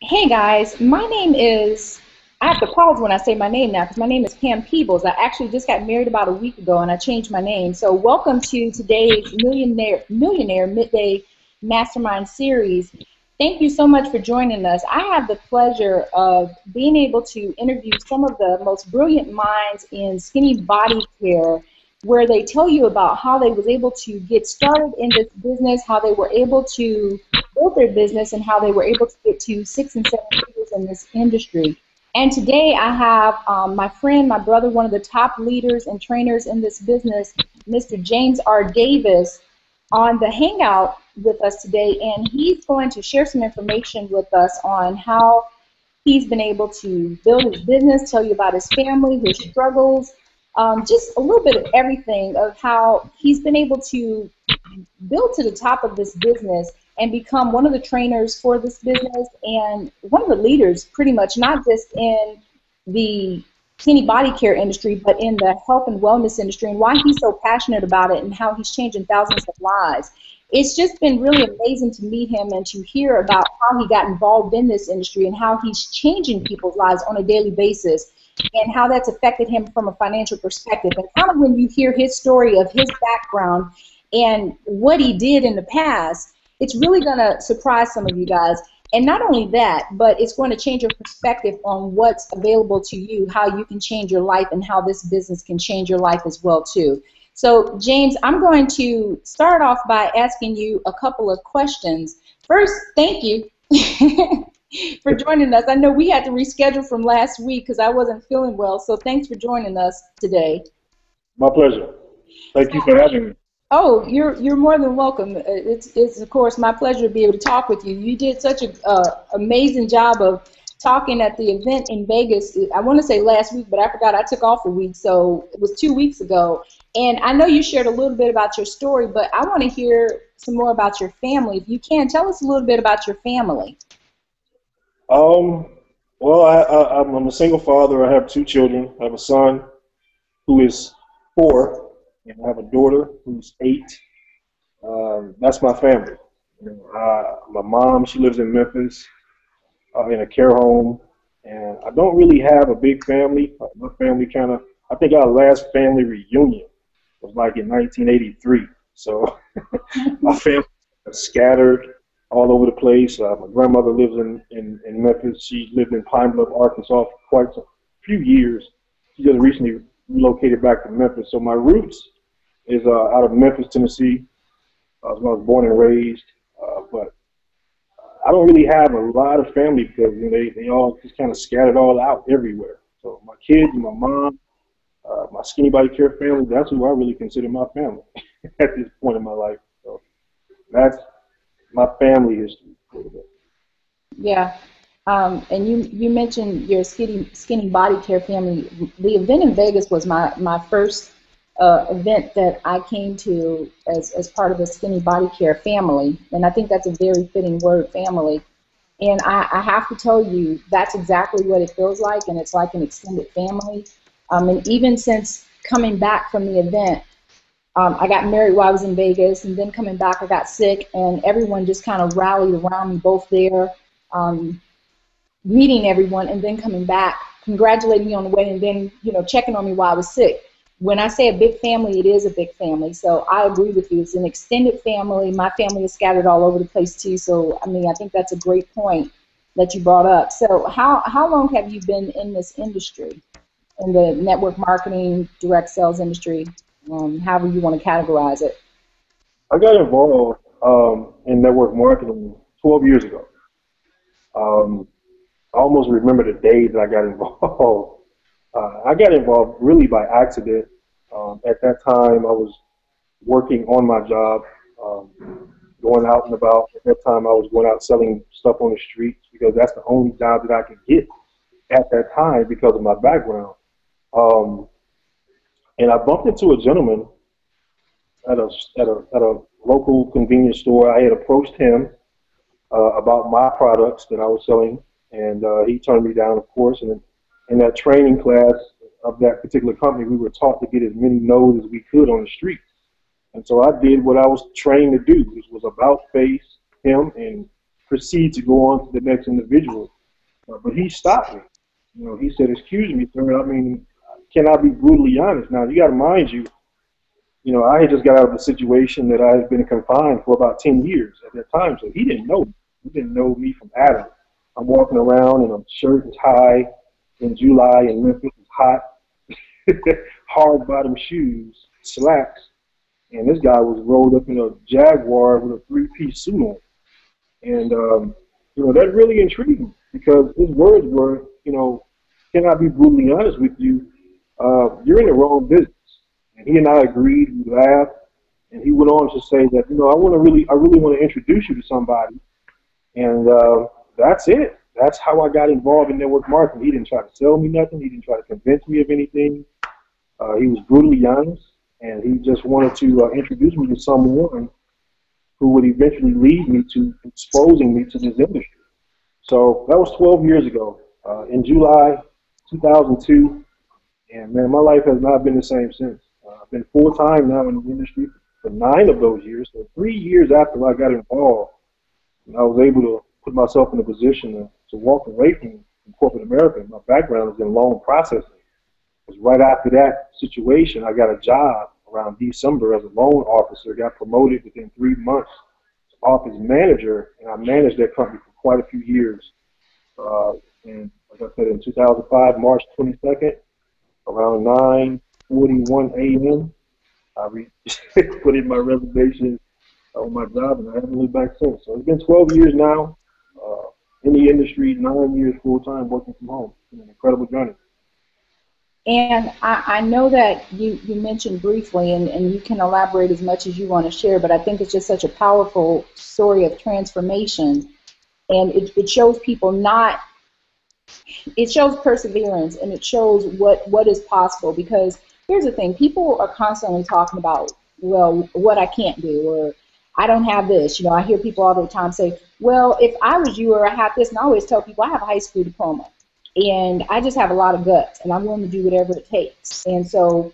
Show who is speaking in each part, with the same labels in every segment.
Speaker 1: Hey guys, my name is, I have to pause when I say my name now because my name is Pam Peebles. I actually just got married about a week ago and I changed my name. So welcome to today's Millionaire Midday Mastermind series. Thank you so much for joining us. I have the pleasure of being able to interview some of the most brilliant minds in skinny body care where they tell you about how they was able to get started in this business, how they were able to build their business, and how they were able to get to 6 and 7 figures in this industry. And today I have my friend, my brother, one of the top leaders and trainers in this business, Mr. James R. Davis, on the Hangout with us today, and he's going to share some information with us on how he's been able to build his business, tell you about his family, his struggles, just a little bit of everything of how he's been able to build to the top of this business and become one of the trainers for this business and one of the leaders pretty much, not just in the skinny body care industry, but in the health and wellness industry, and why he's so passionate about it and how he's changing thousands of lives. It's just been really amazing to meet him and to hear about how he got involved in this industry and how he's changing people's lives on a daily basis and how that's affected him from a financial perspective. And kind of when you hear his story of his background and what he did in the past, it's really going to surprise some of you guys. And not only that, but it's going to change your perspective on what's available to you, how you can change your life, and how this business can change your life as well, too. So, James, I'm going to start off by asking you a couple of questions. First, thank you for joining us. I know we had to reschedule from last week because I wasn't feeling well, so thanks for joining us today.
Speaker 2: My pleasure. Thank you for having me.
Speaker 1: Oh, you're more than welcome. It's of course my pleasure to be able to talk with you. You did such a amazing job of talking at the event in Vegas. I want to say last week, but I forgot I took off a week, so it was 2 weeks ago. And I know you shared a little bit about your story, but I want to hear some more about your family. If you can, tell us a little bit about your family.
Speaker 2: Um, well, I'm a single father. I have two children. I have a son who is 4, and I have a daughter who's 8. That's my family. My mom, she lives in Memphis in a care home, and I don't really have a big family. My family kind of, I think our last family reunion was like in 1983. So my family is scattered all over the place. My grandmother lives in Memphis. She lived in Pine Bluff, Arkansas for quite a few years. She just recently relocated back to Memphis. So my roots is out of Memphis, Tennessee. I was born and raised. But I don't really have a lot of family because they all just kind of scattered all out everywhere. So my kids, my mom, my skinny body care family, that's who I really consider my family at this point in my life. So that's my family history.
Speaker 1: Yeah. And you mentioned your skinny body care family. The event in Vegas was my first event that I came to as part of the skinny body care family. And I think that's a very fitting word, family. And I have to tell you, that's exactly what it feels like, and it's like an extended family. And even since coming back from the event, I got married while I was in Vegas, and then coming back, I got sick, and everyone just kind of rallied around me, both there, um, meeting everyone, and then coming back, congratulating me on the way, and then checking on me while I was sick. When I say a big family, it is a big family. So I agree with you. It's an extended family. My family is scattered all over the place too. So I mean, I think that's a great point that you brought up. So how long have you been in this industry, in the network marketing, direct sales industry, however you want to categorize it?
Speaker 2: I got involved in network marketing 12 years ago. Um, I almost remember the day that I got involved. I got involved really by accident. At that time, I was working on my job, going out and about. At that time, I was going out selling stuff on the streets because that's the only job that I could get at that time because of my background. Um, and I bumped into a gentleman at a local convenience store. I had approached him about my products that I was selling, and he turned me down, of course. And in that training class of that particular company, we were taught to get as many no's as we could on the street. And so I did what I was trained to do, which was about face him and proceed to go on to the next individual. But he stopped me. You know, he said, "Excuse me, sir. I mean, can I be brutally honest?" Now, you got to mind you, you know, I had just got out of a situation that I had been confined for about 10 years at that time. So he didn't know me. He didn't know me from Adam. I'm walking around in a shirt and tie in July in Memphis. It's hot, hard bottom shoes, slacks. And this guy was rolled up in a Jaguar with a three-piece suit on. And, you know, that really intrigued me because his words were, you know, can I be brutally honest with you? You're in the wrong business. And he and I agreed, we laughed, and he went on to say that, you know, I really want to introduce you to somebody. And that's it. That's how I got involved in network marketing. He didn't try to sell me nothing. He didn't try to convince me of anything. He was brutally honest, and he just wanted to introduce me to someone who would eventually lead me to exposing me to this industry. So that was 12 years ago, in July 2002, and man, my life has not been the same since. I've been full-time now in the industry for 9 of those years. So 3 years after I got involved, I was able to put myself in a position to walk away from corporate America. My background is in loan processing. Because right after that situation, I got a job around December as a loan officer, got promoted within 3 months to office manager, and I managed that company for quite a few years. And like I said, in 2005, March 22nd, around 9:41 a.m., I put in my resignation on my job, and I haven't looked back since. So it's been 12 years now in the industry, 9 years full-time working from home. It's been an incredible journey.
Speaker 1: And I know that you mentioned briefly, and you can elaborate as much as you want to share, but I think it's just such a powerful story of transformation. And it shows people it shows perseverance, and it shows what is possible. Because here's the thing, people are constantly talking about, well, what I can't do, or I don't have this. You know, I hear people all the time say, well, if I was you or I had this, and I always tell people I have a high school diploma. And I just have a lot of guts, and I'm willing to do whatever it takes. And so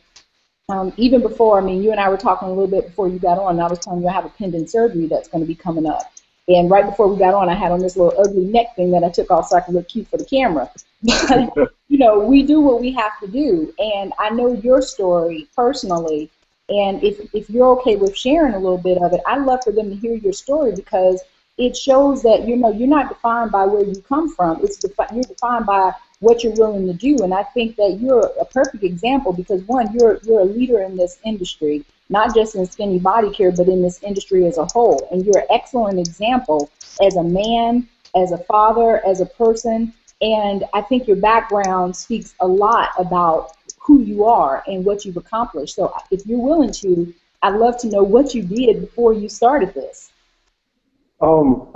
Speaker 1: even before, I mean, you and I were talking a little bit before you got on, and I was telling you I have a pending surgery that's going to be coming up. And right before we got on, I had on this little ugly neck thing that I took off so I could look cute for the camera. But, you know, we do what we have to do. And I know your story personally. And if you're okay with sharing a little bit of it, I'd love for them to hear your story, because it shows that, you know, you're not defined by where you come from. You're defined by what you're willing to do. And I think that you're a perfect example because, one, you're a leader in this industry, not just in skinny body care, but in this industry as a whole. And you're an excellent example as a man, as a father, as a person. And I think your background speaks a lot about who you are and what you've accomplished. So if you're willing to, I'd love to know what you did before you started this.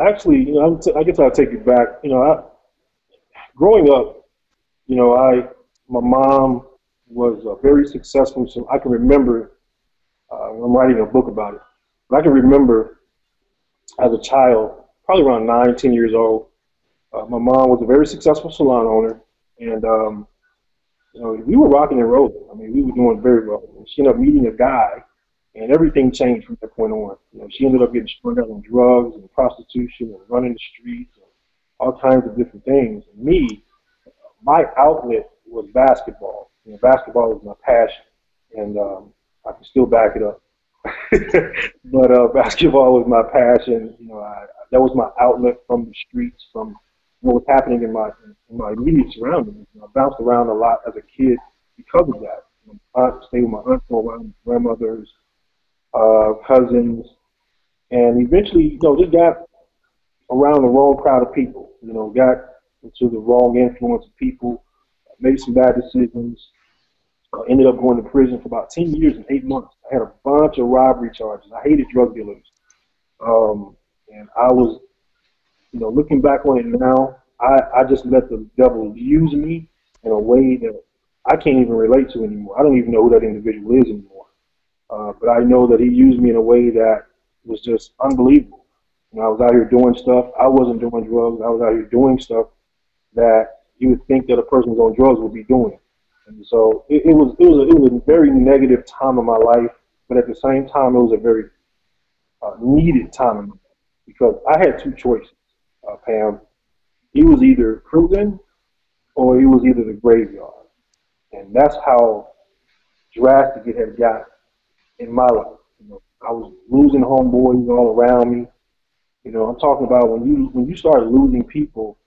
Speaker 2: Actually, you know, I guess I'll take you back. You know, growing up, you know, my mom was very successful. So I can remember, I'm writing a book about it, but I can remember as a child, probably around 9, 10 years old, my mom was a very successful salon owner, and you know, we were rocking and rolling. I mean, we were doing very well. And she ended up meeting a guy, and everything changed from that point on. You know, she ended up getting strung out on drugs and prostitution and running the streets and all kinds of different things. And me, my outlet was basketball. You know, basketball was my passion, and I can still back it up. But basketball was my passion. You know, that was my outlet from the streets, from what was happening in my immediate surroundings. You know, I bounced around a lot as a kid because of that. You know, I stayed with my aunt for a while, my grandmothers, cousins, and eventually, you know, just got around the wrong crowd of people. You know, got into the wrong influence of people, made some bad decisions, ended up going to prison for about 10 years and 8 months. I had a bunch of robbery charges. I hated drug dealers. And I was, you know, looking back on it now, I just let the devil use me in a way that I can't even relate to anymore. I don't even know who that individual is anymore. But I know that he used me in a way that was just unbelievable. You know, I was out here doing stuff. I wasn't doing drugs. I was out here doing stuff that you would think that a person who's on drugs would be doing. And so it was a very negative time of my life, but at the same time, it was a very needed time in my life because I had two choices. Pam, he was either prison or he was either the graveyard. And that's how drastic it had got in my life. I was losing homeboys all around me. I'm talking about when you start losing people,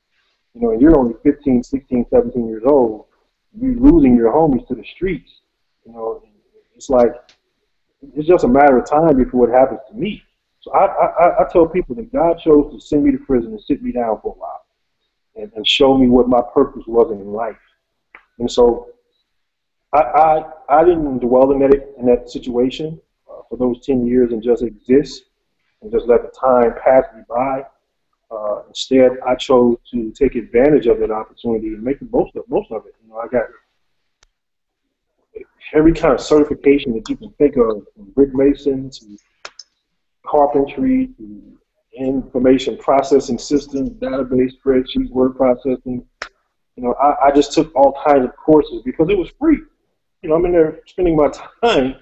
Speaker 2: and you're only 15, 16, 17 years old, you're losing your homies to the streets. It's like it's just a matter of time before it happens to me. So I tell people that God chose to send me to prison and sit me down for a while and show me what my purpose was in life. And so I didn't dwell in that situation for those 10 years and just exist and just let the time pass me by. Instead, I chose to take advantage of that opportunity and make the most of it. I got every kind of certification that you can think of, from brick mason to carpentry to information processing systems, database, spreadsheets, word processing. I just took all kinds of courses because it was free. I'm in there spending my time,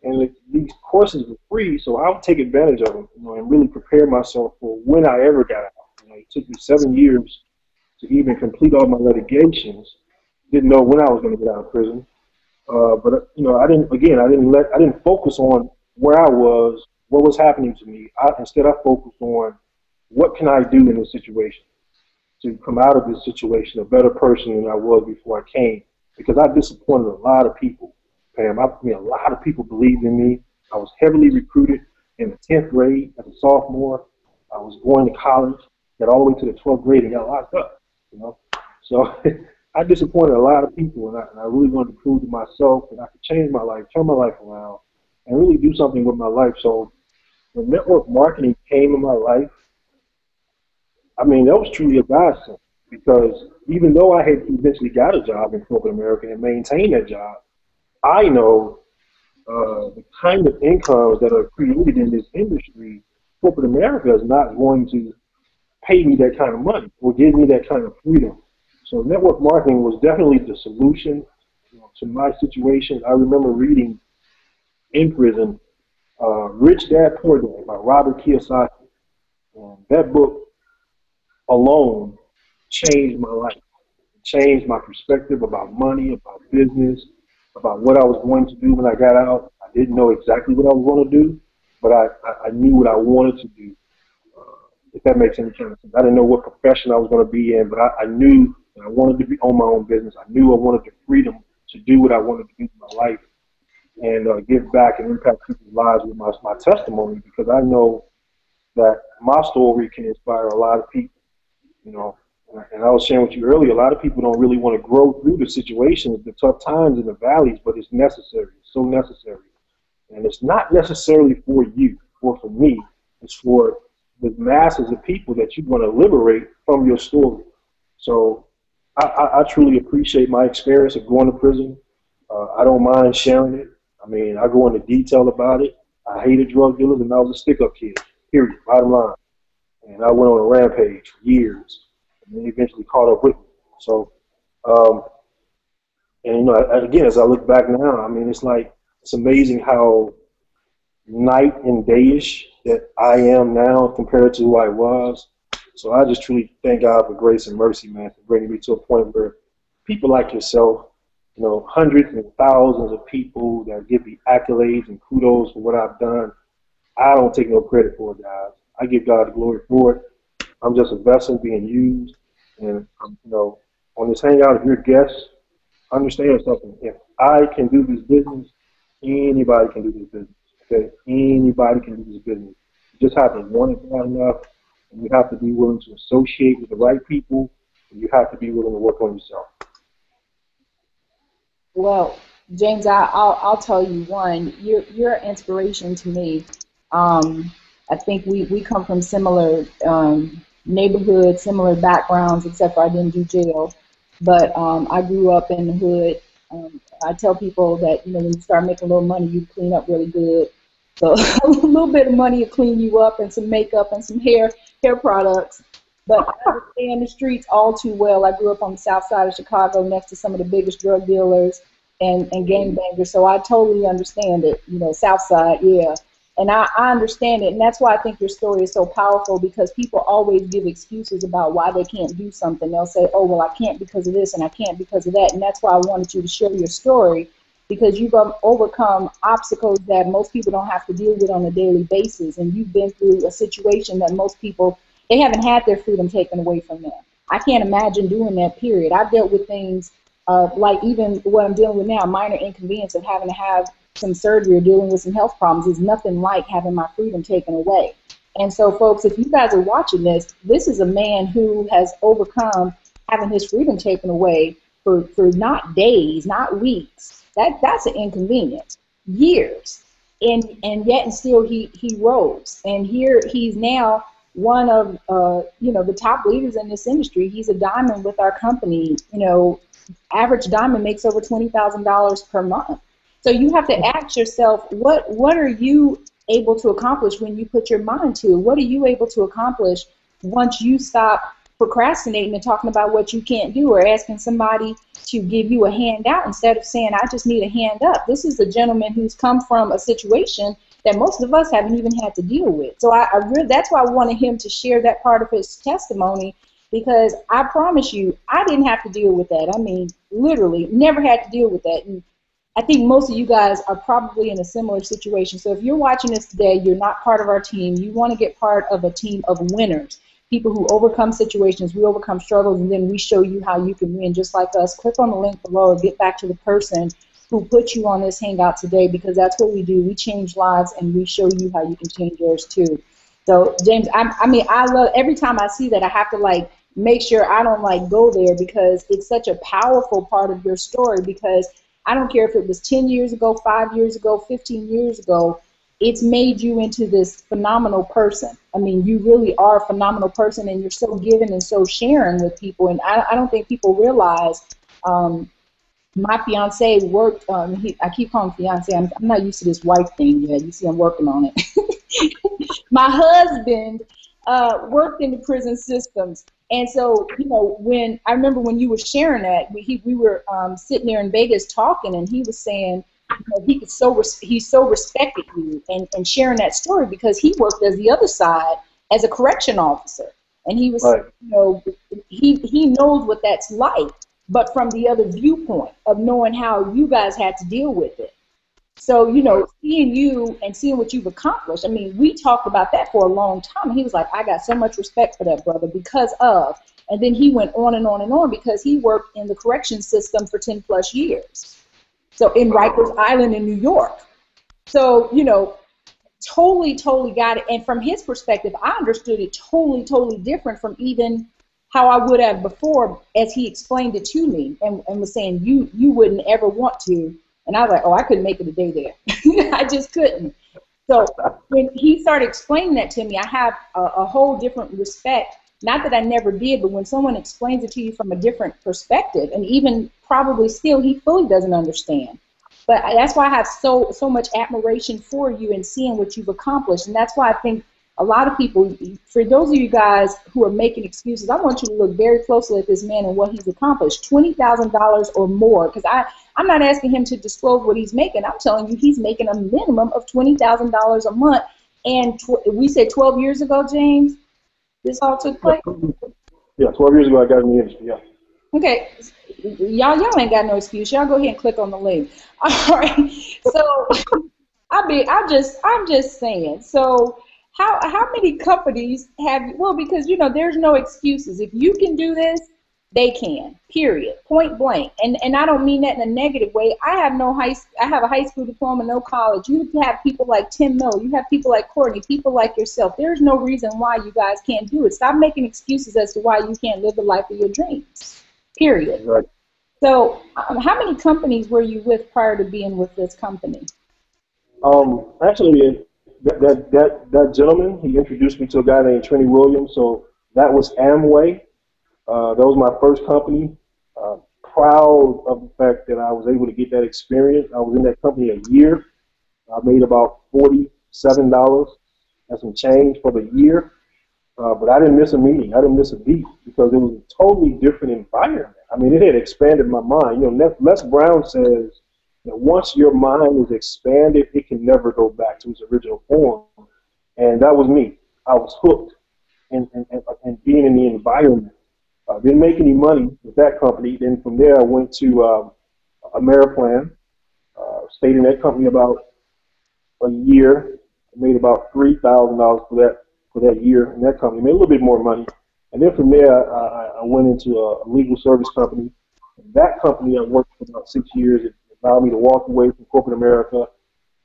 Speaker 2: and these courses were free, so I would take advantage of them, and really prepare myself for when I ever got out. It took me 7 years to even complete all my litigations. Didn't know when I was going to get out of prison, but I didn't focus on where I was, what was happening to me. Instead, I focused on what can I do in this situation to come out of this situation a better person than I was before I came. Because I disappointed a lot of people, Pam. A lot of people believed in me. I was heavily recruited in the 10th grade as a sophomore. I was going to college, got all the way to the 12th grade and got locked up. So I disappointed a lot of people, and I really wanted to prove to myself that I could change my life, turn my life around, and really do something with my life. So when network marketing came in my life, that was truly a godsend. Because even though I had eventually got a job in corporate America and maintained that job, I know the kind of incomes that are created in this industry, corporate America is not going to pay me that kind of money or give me that kind of freedom. So network marketing was definitely the solution to my situation. I remember reading in prison, Rich Dad Poor Dad by Robert Kiyosaki. And that book alone changed my life. It changed my perspective about money, about business, about what I was going to do when I got out. I didn't know exactly what I was going to do, but I knew what I wanted to do, if that makes any kind of sense. I didn't know what profession I was going to be in, but I knew that I wanted to be on my own business. I knew I wanted the freedom to do what I wanted to do in my life and give back and impact people's lives with my testimony, because I know that my story can inspire a lot of people. And I was sharing with you earlier, a lot of people don't really want to grow through the situations, the tough times and the valleys, but it's necessary. It's so necessary. And it's not necessarily for you or for me. It's for the masses of people that you want to liberate from your story. So I truly appreciate my experience of going to prison. I don't mind sharing it. I go into detail about it. I hated drug dealers and I was a stick-up kid, period, bottom line. And I went on a rampage for years, and then eventually caught up with me. So, again, as I look back now, it's amazing how night and dayish that I am now compared to who I was. So I just truly thank God for grace and mercy, man, for bringing me to a point where people like yourself, hundreds and thousands of people that give me accolades and kudos for what I've done. I don't take no credit for it, guys. I give God the glory for it. I'm just a vessel being used. And, on this hangout, if you're guests, understand something. If I can do this business, anybody can do this business. Okay? Anybody can do this business. You just have to want it bad enough, and you have to be willing to associate with the right people, and you have to be willing to work on yourself.
Speaker 1: Well, James, I'll tell you one. You're an inspiration to me. I think we come from similar neighborhoods, similar backgrounds, except for I didn't do jail. But I grew up in the hood. I tell people that when you start making a little money, you clean up really good. So a little bit of money will clean you up, and some makeup and some hair products. But I understand the streets all too well. I grew up on the south side of Chicago next to some of the biggest drug dealers and gangbangers, so I totally understand it. South side, yeah. And I understand it, and that's why I think your story is so powerful, because people always give excuses about why they can't do something. They'll say, oh, well, I can't because of this, and I can't because of that. And that's why I wanted you to share your story, because you've overcome obstacles that most people don't have to deal with on a daily basis. And you've been through a situation that most people, they haven't had their freedom taken away from them. I can't imagine doing that, period. I've dealt with things like even what I'm dealing with now, minor inconvenience of having to have some surgery or dealing with some health problems, is nothing like having my freedom taken away. And so, folks, if you guys are watching this, this is a man who has overcome having his freedom taken away for not days, not weeks. That's an inconvenience. Years. And yet and still he rose. And here he's now one of the top leaders in this industry. He's a diamond with our company. Average diamond makes over $20,000 per month. So you have to ask yourself, what are you able to accomplish when you put your mind to it? What are you able to accomplish once you stop procrastinating and talking about what you can't do, or asking somebody to give you a handout instead of saying, I just need a hand up? This is a gentleman who's come from a situation that most of us haven't even had to deal with. So that's why I wanted him to share that part of his testimony, because I promise you, I didn't have to deal with that. I mean, literally, never had to deal with that. And I think most of you guys are probably in a similar situation. So if you're watching this today, you're not part of our team, you want to get part of a team of winners, people who overcome situations, we overcome struggles, and then we show you how you can win just like us. Click on the link below and get back to the person who put you on this hangout today, because that's what we do. We change lives, and we show you how you can change yours too. So James, I love, every time I see that, I have to make sure I don't go there, because it's such a powerful part of your story. Because I don't care if it was 10 years ago, 5 years ago, 15 years ago, it's made you into this phenomenal person. I mean, you really are a phenomenal person, and you're so giving and so sharing with people. And I don't think people realize, my fiance worked, I keep calling fiance, I'm not used to this wife thing yet. You see, I'm working on it. My husband worked in the prison systems. And so, when I remember when you were sharing that, we were sitting there in Vegas talking, and he was saying, he so respected you, and sharing that story, because he worked as the other side as a correction officer, and he was, right. He knows what that's like, but from the other viewpoint of knowing how you guys had to deal with it. So, seeing you and seeing what you've accomplished, I mean, we talked about that for a long time. He was like, I got so much respect for that brother because of, and then he went on and on and on, because he worked in the correction system for 10 plus years. So in Rikers Island in New York. So, totally got it. And from his perspective, I understood it totally different from even how I would have before, as he explained it to me, and was saying, you wouldn't ever want to. And I was like, oh, I couldn't make it a day there. I just couldn't. So when he started explaining that to me, I have a whole different respect. Not that I never did, but when someone explains it to you from a different perspective, and even probably still he fully doesn't understand. But that's why I have so much admiration for you and seeing what you've accomplished. And that's why I think a lot of people, for those of you guys who are making excuses, I want you to look very closely at this man and what he's accomplished. $20,000 or more, because I'm not asking him to disclose what he's making. I'm telling you, he's making a minimum of $20,000 a month. And we said 12 years ago, James, this all took place?
Speaker 2: Yeah, 12 years ago I got in the industry, yeah.
Speaker 1: Okay, y'all ain't got no excuse. Y'all go ahead and click on the link. All right, so I'm just saying. So how many companies have, well, because there's no excuses. If you can do this, they can. Period. Point blank. And I don't mean that in a negative way. I have a high school diploma, no college. You have people like Tim Miller. You have people like Courtney, people like yourself. There's no reason why you guys can't do it. Stop making excuses as to why you can't live the life of your dreams. Period.
Speaker 2: Right.
Speaker 1: So, how many companies were you with prior to being with this company?
Speaker 2: Actually, that gentleman, he introduced me to a guy named Trini Williams. So that was Amway. That was my first company. Proud of the fact that I was able to get that experience. I was in that company a year. I made about $47 and some change for the year. But I didn't miss a meeting. I didn't miss a beat, because it was a totally different environment. I mean, it had expanded my mind. Les Brown says that once your mind is expanded, it can never go back to its original form. And that was me. I was hooked in being in the environment. I didn't make any money with that company. Then from there, I went to Ameriplan. Stayed in that company about a year. I made about $3,000 for that year in that company. Made a little bit more money. And then from there, I went into a legal service company. That company I worked for about 6 years. It allowed me to walk away from corporate America.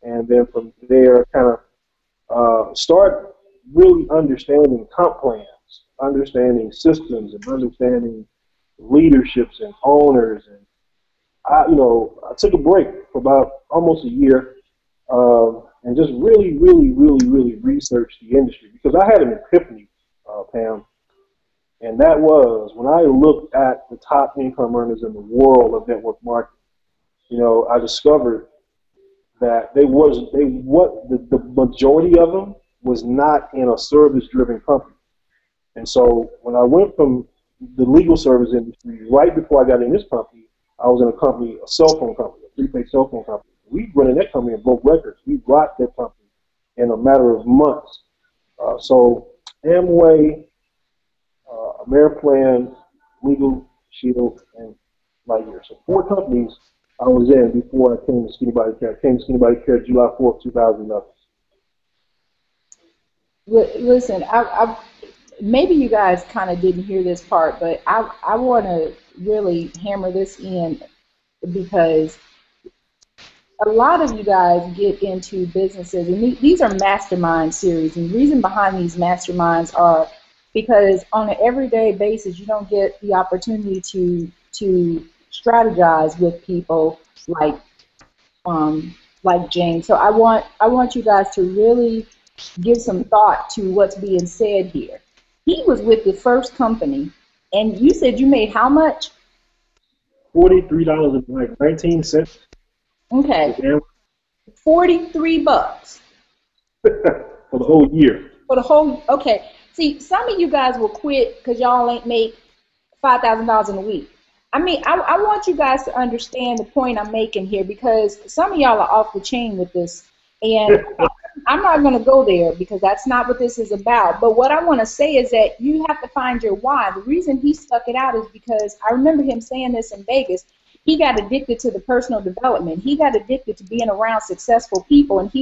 Speaker 2: And then from there, kind of start really understanding comp plans, understanding systems, and understanding leaderships and owners. And I took a break for about almost a year, and just really researched the industry, because I had an epiphany, Pam, and that was when I looked at the top income earners in the world of network marketing. I discovered that the majority of them was not in a service-driven company. And so when I went from the legal service industry, right before I got in this company, I was in a company, a cell phone company, a prepaid cell phone company. We running that company and broke records. We rocked that company in a matter of months. So Amway, Ameriplan, Legal Shield, and Lightyear. So 4 companies I was in before I came to Skinny Body Care. I came to Skinny Body Care July 4th, 2011.
Speaker 1: Listen, maybe you guys kind of didn't hear this part, but I want to really hammer this in, because a lot of you guys get into businesses, and these are mastermind series, and the reason behind these masterminds are because on an everyday basis you don't get the opportunity to strategize with people like James. So I want you guys to really give some thought to what's being said here. He was with the first company, and you said you made how much?
Speaker 2: $43.19.
Speaker 1: Okay. 43 bucks.
Speaker 2: For the whole year.
Speaker 1: For the whole, okay. See, some of you guys will quit because y'all ain't made $5,000 in a week. I mean, I want you guys to understand the point I'm making here, because some of y'all are off the chain with this, and I'm not going to go there because that's not what this is about. But what I want to say is that you have to find your why. The reason he stuck it out is because I remember him saying this in Vegas. He got addicted to the personal development. He got addicted to being around successful people, and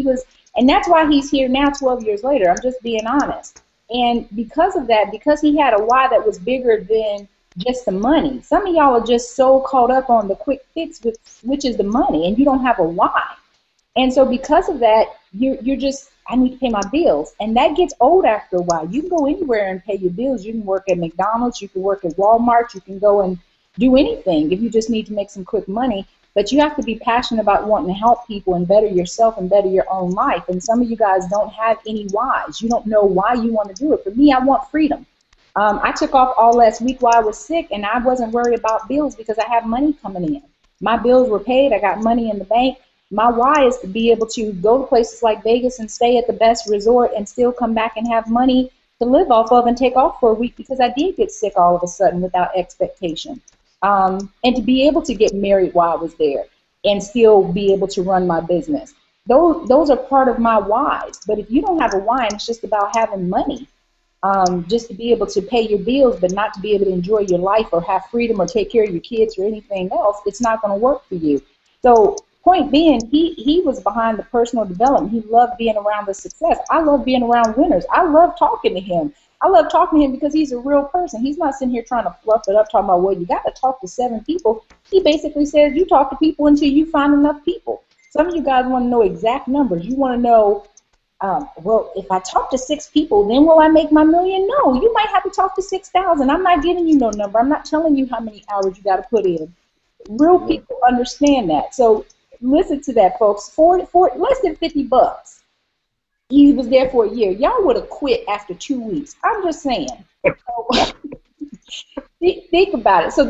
Speaker 1: that's why he's here now 12 years later. I'm just being honest. And because of that, because he had a why that was bigger than just the money. Some of y'all are just so caught up on the quick fix, which is the money, and you don't have a why. And so because of that, you're just, I need to pay my bills. And that gets old after a while. You can go anywhere and pay your bills. You can work at McDonald's. You can work at Walmart. You can go and do anything if you just need to make some quick money. But you have to be passionate about wanting to help people and better yourself and better your own life. And some of you guys don't have any whys. You don't know why you want to do it. For me, I want freedom. I took off all last week while I was sick, and I wasn't worried about bills because I have money coming in. My bills were paid. I got money in the bank. My why is to be able to go to places like Vegas and stay at the best resort and still come back and have money to live off of and take off for a week, because I did get sick all of a sudden without expectation. And to be able to get married while I was there and still be able to run my business. Those are part of my whys. But if you don't have a why and it's just about having money, just to be able to pay your bills but not to be able to enjoy your life or have freedom or take care of your kids or anything else, it's not going to work for you. So point being, he was behind the personal development. He loved being around the success. I love being around winners. I love talking to him. I love talking to him because he's a real person. He's not sitting here trying to fluff it up, talking about, well, you got to talk to 7 people. He basically says you talk to people until you find enough people. Some of you guys want to know exact numbers. You want to know, well, if I talk to 6 people, then will I make my million? No, you might have to talk to 6,000. I'm not giving you no number. I'm not telling you how many hours you got to put in. Real people understand that. So listen to that, folks. For less than 50 bucks. He was there for a year. Y'all would have quit after 2 weeks. I'm just saying. Think about it. So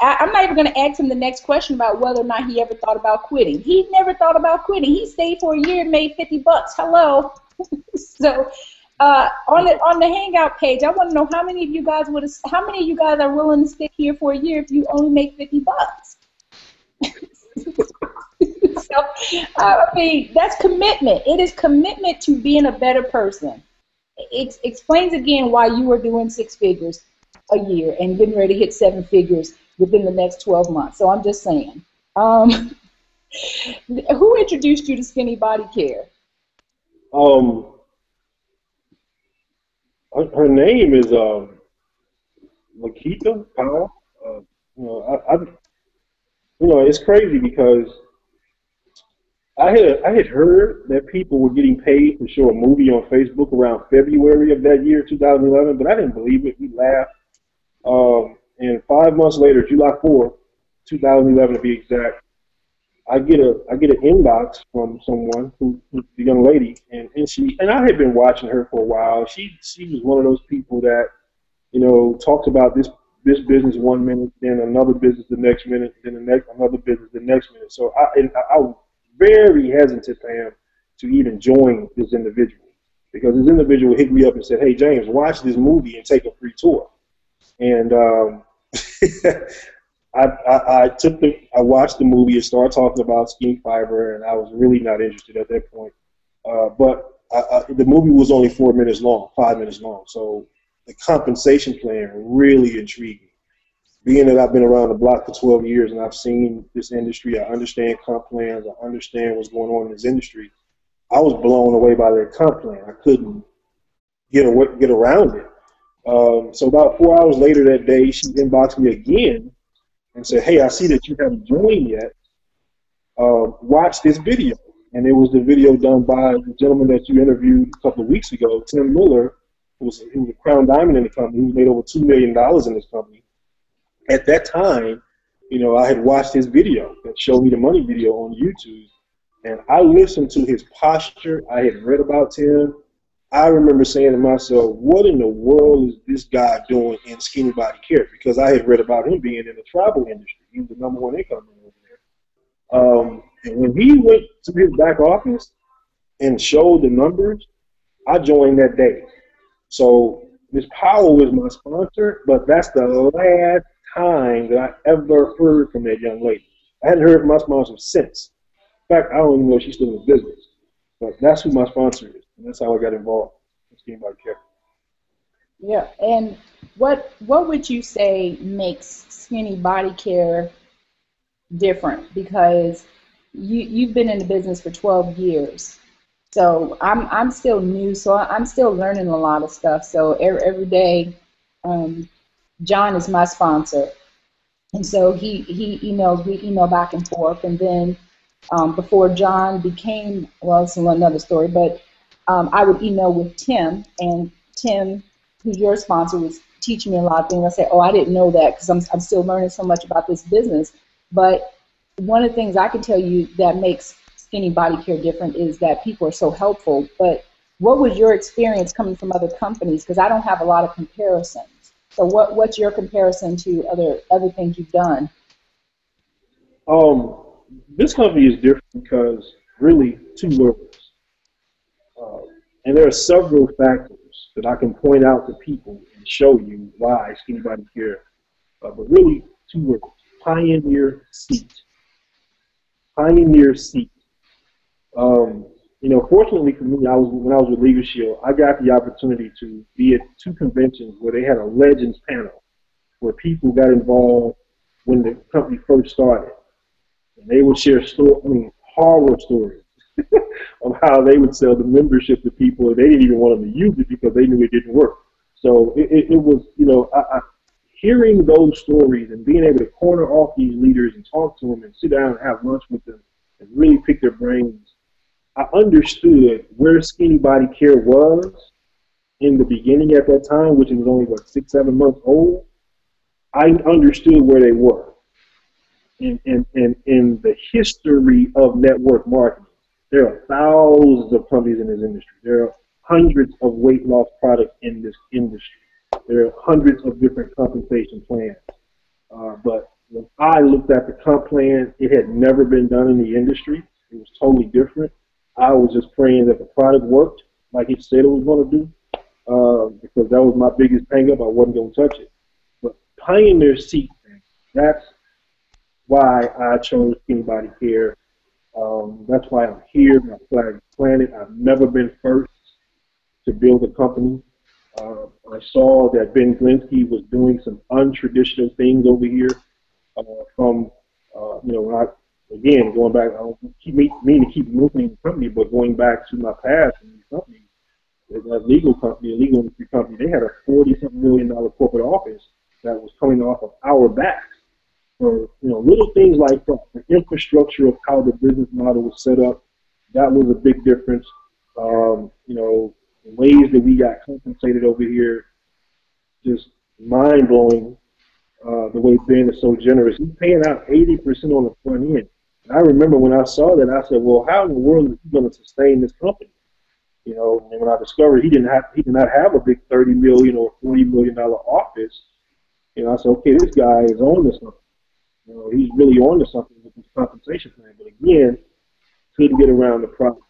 Speaker 1: I'm not even going to ask him the next question about whether or not he ever thought about quitting. He never thought about quitting. He stayed for a year and made 50 bucks. Hello. So on the Hangout page, I want to know how many of you guys are willing to stick here for a year if you only make 50 bucks. I mean, that's commitment. It is commitment to being a better person. It explains again why you are doing six figures a year and getting ready to hit seven figures within the next 12 months. So I'm just saying. Um, who introduced you to skinny body care?
Speaker 2: Um, her name is Lakita Powell. It's crazy because I had heard that people were getting paid to show a movie on Facebook around February of that year, 2011, but I didn't believe it. We laughed. And 5 months later, July 4th, 2011 to be exact, I get an inbox from someone who's a young lady, and I had been watching her for a while. She was one of those people that talks about this business 1 minute, then another business the next minute, then another business the next minute. So I was very hesitant, Pam, to even join this individual because this individual hit me up and said, "Hey James, watch this movie and take a free tour." And I watched the movie and started talking about skin fiber, and I was really not interested at that point. But the movie was only 4 minutes long, 5 minutes long, so the compensation plan really intrigued me. Being that I've been around the block for 12 years and I've seen this industry, I understand comp plans, I understand what's going on in this industry. I was blown away by their comp plan. I couldn't get around it. So about 4 hours later that day, she inboxed me again and said, "Hey, I see that you haven't joined yet. Watch this video." And it was the video done by the gentleman that you interviewed a couple of weeks ago, Tim Miller, who was a crown diamond in the company. He made over $2 million in this company. At that time, I had watched his video, that Show Me the Money video on YouTube, and I listened to his posture. I had read about Tim. I remember saying to myself, what in the world is this guy doing in skinny body care? Because I had read about him being in the travel industry. He was the #1 income over there. And when he went to his back office and showed the numbers, I joined that day. So Ms. Powell was my sponsor, but that's the last time that I ever heard from that young lady. I hadn't heard from my sponsor since. In fact, I don't even know if she's still in business. But that's who my sponsor is, and that's how I got involved in skinny body care.
Speaker 1: Yeah, and what would you say makes skinny body care different? Because you've been in the business for 12 years. So I'm still new, so I'm still learning a lot of stuff. So every day, John is my sponsor, and so he emails, we email back and forth, and then before John became, well, it's another story, but I would email with Tim, and Tim, who's your sponsor, was teaching me a lot of things. I say, oh, I didn't know that because I'm still learning so much about this business. But one of the things I can tell you that makes skinny body care different is that people are so helpful. But what was your experience coming from other companies? Because I don't have a lot of comparisons. So what's your comparison to other things you've done?
Speaker 2: This company is different because really 2 words. And there are several factors that I can point out to people and show you why skinny body care. But really 2 words: pioneer seat. Pioneer seat. Fortunately for me, when I was with Legal Shield, I got the opportunity to be at 2 conventions where they had a legends panel where people got involved when the company first started. And they would share horror stories of how they would sell the membership to people and they didn't even want them to use it because they knew it didn't work. So it was, hearing those stories and being able to corner off these leaders and talk to them and sit down and have lunch with them and really pick their brains, I understood where skinny body care was in the beginning at that time, which was only, 6-7 months old. I understood where they were. In the history of network marketing, there are thousands of companies in this industry. There are hundreds of weight loss products in this industry. There are hundreds of different compensation plans. But when I looked at the comp plan, it had never been done in the industry. It was totally different. I was just praying that the product worked like it said it was going to do, because that was my biggest hang up. I wasn't going to touch it. But pioneer seat, that's why I chose skinny body care. That's why I'm here. My flag is planted. I've never been first to build a company. I saw that Ben Glinsky was doing some untraditional things over here from, when again, going back, I don't mean to keep moving the company, but going back to my past in the company, that legal company, a legal industry company, they had a $40-something million corporate office that was coming off of our backs. So, little things like that, the infrastructure of how the business model was set up, that was a big difference. The ways that we got compensated over here, just mind blowing. The way Ben is so generous, he's paying out 80% on the front end. And I remember when I saw that, I said, "Well, how in the world is he going to sustain this company?" And when I discovered he did not have a big $30 million or $40 million office, I said, "Okay, this guy is on to something. He's really on to something with his compensation plan." But again, couldn't get around the product.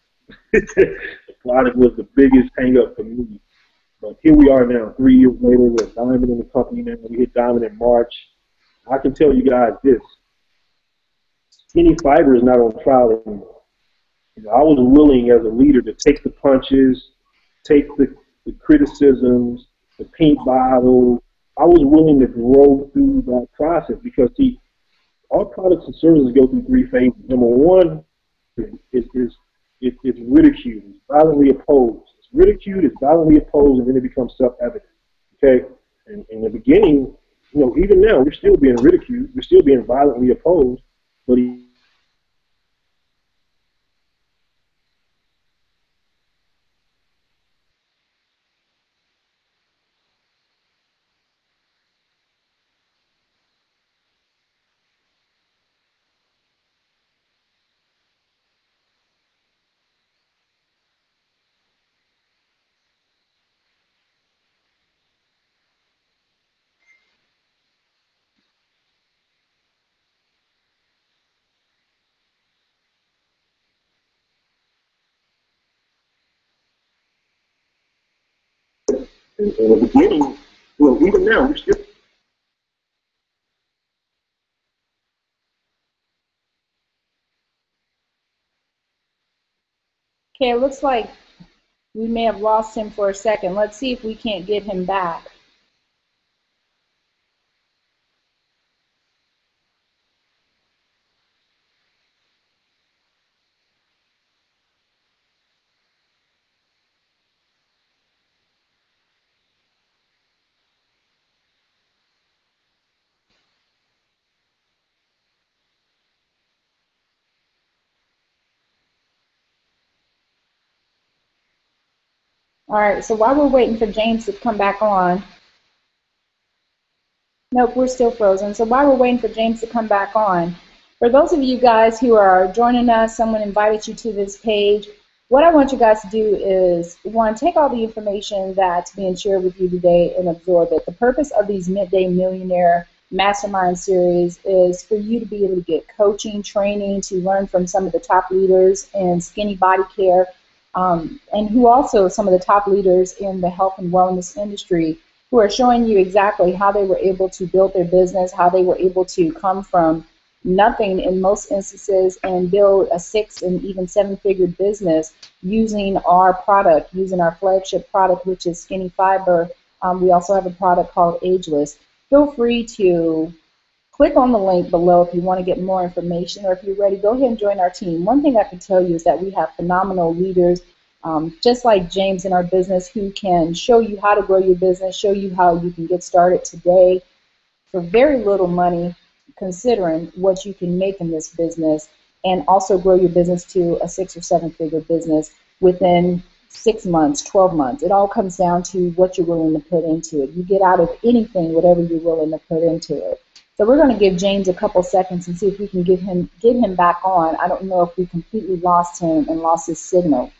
Speaker 2: The product was the biggest hang up for me. But here we are now, 3 years later, we're diamond in the company now. We hit diamond in March. I can tell you guys this: skinny fiber is not on trial anymore. I was willing as a leader to take the punches, take the criticisms, the paint bottle. I was willing to grow through that process because, see, our products and services go through 3 phases. Number one is ridicule. It's violently opposed. It's ridiculed, it's violently opposed, and then it becomes self-evident. Okay? And in the beginning, even now, we're still being ridiculed. We're still being violently opposed. But in the beginning, even now, we're still.
Speaker 1: Okay, it looks like we may have lost him for a second. Let's see if we can't get him back. All right, so while we're waiting for James to come back on, nope, we're still frozen. So while we're waiting for James to come back on, for those of you guys who are joining us, someone invited you to this page. What I want you guys to do is, one, take all the information that's being shared with you today and absorb it. The purpose of these Midday Millionaire Mastermind series is for you to be able to get coaching, training, to learn from some of the top leaders in skinny body care, and who also some of the top leaders in the health and wellness industry, who are showing you exactly how they were able to build their business, how they were able to come from nothing in most instances and build a 6 and even 7-figure business using our product, using our flagship product, which is Skinny Fiber. We also have a product called Ageless. Feel free to click on the link below if you want to get more information, or if you're ready, go ahead and join our team. One thing I can tell you is that we have phenomenal leaders, just like James in our business, who can show you how to grow your business, show you how you can get started today for very little money, considering what you can make in this business, and also grow your business to a 6 or 7-figure business within 6 months, 12 months. It all comes down to what you're willing to put into it. You get out of anything whatever you're willing to put into it. So we're going to give James a couple seconds and see if we can get him back on. I don't know if we completely lost him and lost his signal.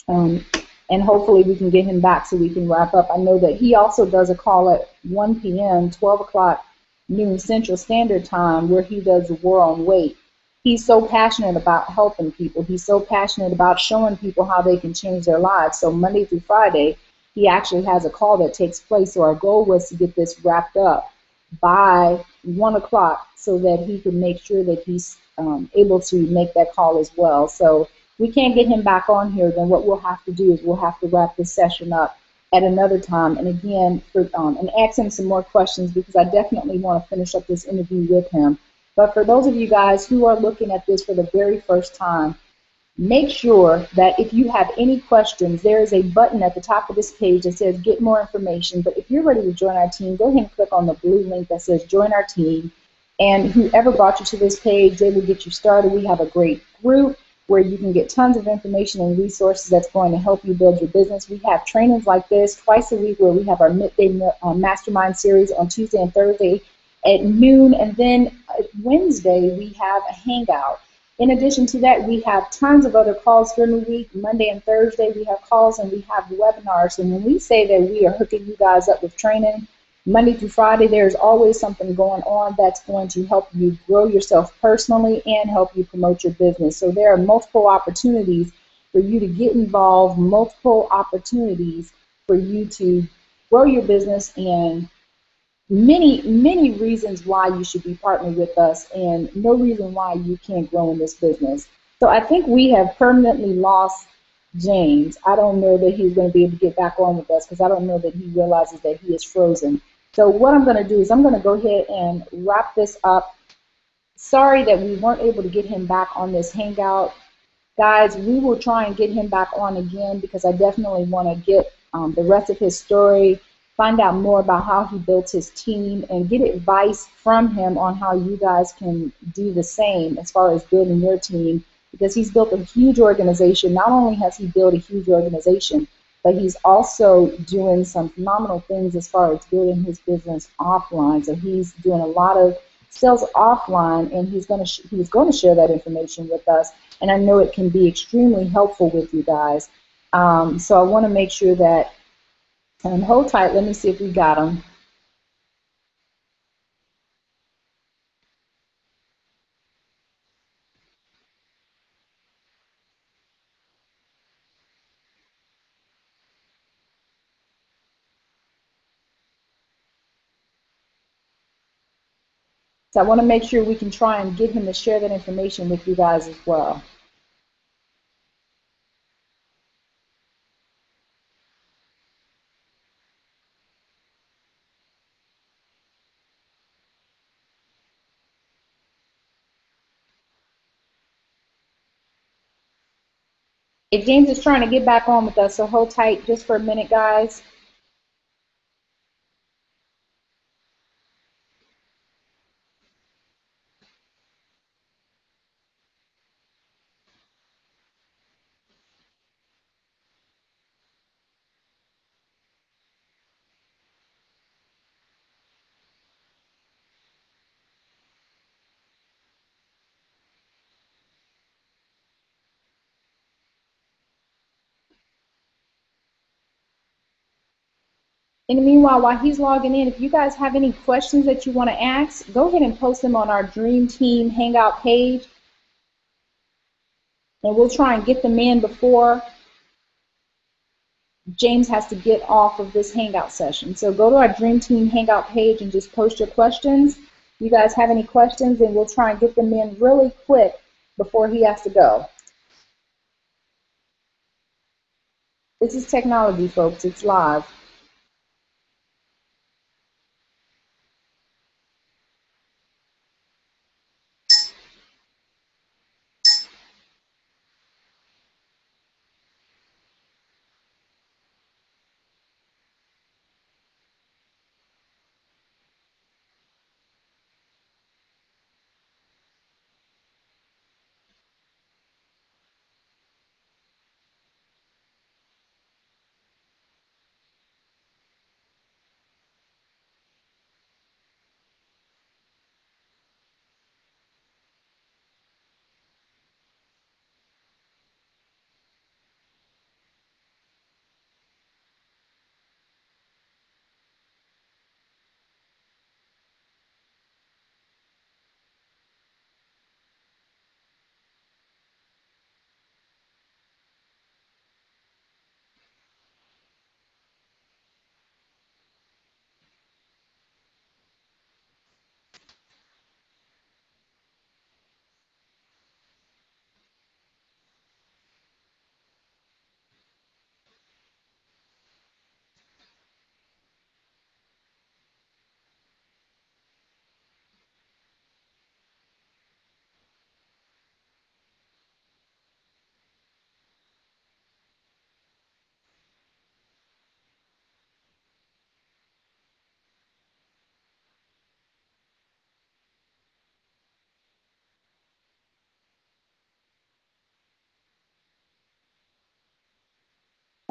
Speaker 1: And hopefully we can get him back so we can wrap up. I know that he also does a call at 1 p.m., 12 o'clock noon Central Standard Time, where he does the War on Weight. He's so passionate about helping people. He's so passionate about showing people how they can change their lives. So Monday through Friday, he actually has a call that takes place. So our goal was to get this wrapped up by 1 o'clock so that he can make sure that he's able to make that call as well. So we can't get him back on here. Then what we'll have to do is we'll have to wrap this session up at another time. And again, and ask him some more questions because I definitely want to finish up this interview with him. But for those of you guys who are looking at this for the very first time, make sure that if you have any questions, there is a button at the top of this page that says get more information. But if you're ready to join our team, go ahead and click on the blue link that says join our team. And whoever brought you to this page, they will get you started. We have a great group where you can get tons of information and resources that's going to help you build your business. We have trainings like this twice a week where we have our Midday Mastermind series on Tuesday and Thursday at noon. And then Wednesday, we have a hangout. In addition to that, we have tons of other calls during the week. Monday and Thursday, we have calls and we have webinars. And when we say that we are hooking you guys up with training, Monday through Friday, there's always something going on that's going to help you grow yourself personally and help you promote your business. So there are multiple opportunities for you to get involved, multiple opportunities for you to grow your business, and many reasons why you should be partnered with us and no reason why you can't grow in this business. So I think we have permanently lost James. I don't know that he's going to be able to get back on with us because I don't know that he realizes that he is frozen. So what I'm going to do is I'm going to go ahead and wrap this up. Sorry that we weren't able to get him back on this hangout. Guys, we will try and get him back on again because I definitely want to get the rest of his story, find out more about how he built his team, and get advice from him on how you guys can do the same as far as building your team, because he's built a huge organization. Not only has he built a huge organization, but he's also doing some phenomenal things as far as building his business offline. So he's doing a lot of sales offline, and he's going to share that information with us. And I know it can be extremely helpful with you guys. So I want to make sure that, and hold tight, let me see if we got them. So I want to make sure we can try and get him to share that information with you guys as well. If James is trying to get back on with us, so hold tight just for a minute, guys. In the meanwhile, while he's logging in, if you guys have any questions that you want to ask, go ahead and post them on our Dream Team Hangout page, and we'll try and get them in before James has to get off of this Hangout session. So go to our Dream Team Hangout page and just post your questions. If you guys have any questions, and we'll try and get them in really quick before he has to go. This is technology, folks. It's live.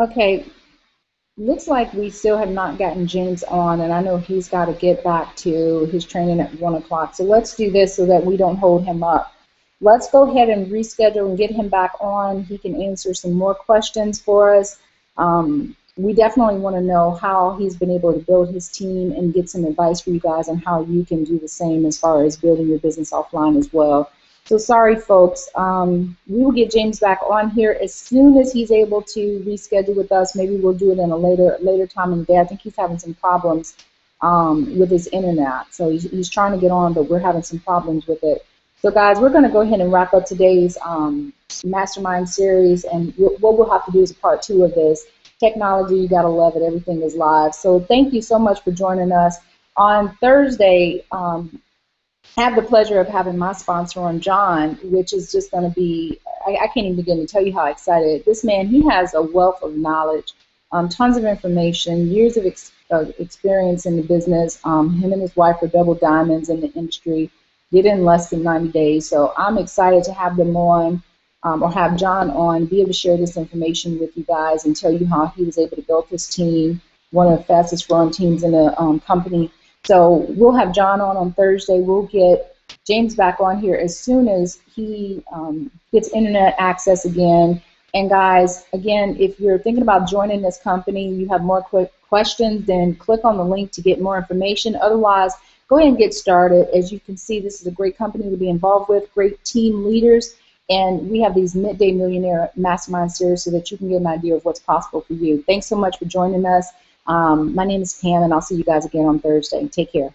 Speaker 1: Okay, looks like we still have not gotten James on, and I know he's got to get back to his training at 1 o'clock. So let's do this so that we don't hold him up. Let's go ahead and reschedule and get him back on. He can answer some more questions for us. We definitely want to know how he's been able to build his team and get some advice for you guys on how you can do the same as far as building your business offline as well. So sorry, folks. We will get James back on here as soon as he's able to reschedule with us. Maybe we'll do it in a later time in the day. I think he's having some problems with his internet. So he's trying to get on, but we're having some problems with it. So guys, we're going to go ahead and wrap up today's Mastermind series, and what we'll have to do is a part 2 of this. Technology, you got to love it. Everything is live. So thank you so much for joining us. On Thursday, I have the pleasure of having my sponsor on, John, which is just going to be, I can't even begin to tell you how excited. This man, he has a wealth of knowledge, tons of information, years of experience in the business. Him and his wife are double diamonds in the industry, did it in less than 90 days. So I'm excited to have them on, or have John on, be able to share this information with you guys and tell you how he was able to build this team, one of the fastest growing teams in the company. So we'll have John on Thursday. We'll get James back on here as soon as he gets internet access again. And guys, again, if you're thinking about joining this company, you have more quick questions, then click on the link to get more information. Otherwise, go ahead and get started. As you can see, this is a great company to be involved with, great team leaders. And we have these Midday Millionaire Mastermind series so that you can get an idea of what's possible for you. Thanks so much for joining us. My name is Pam, and I'll see you guys again on Thursday. Take care.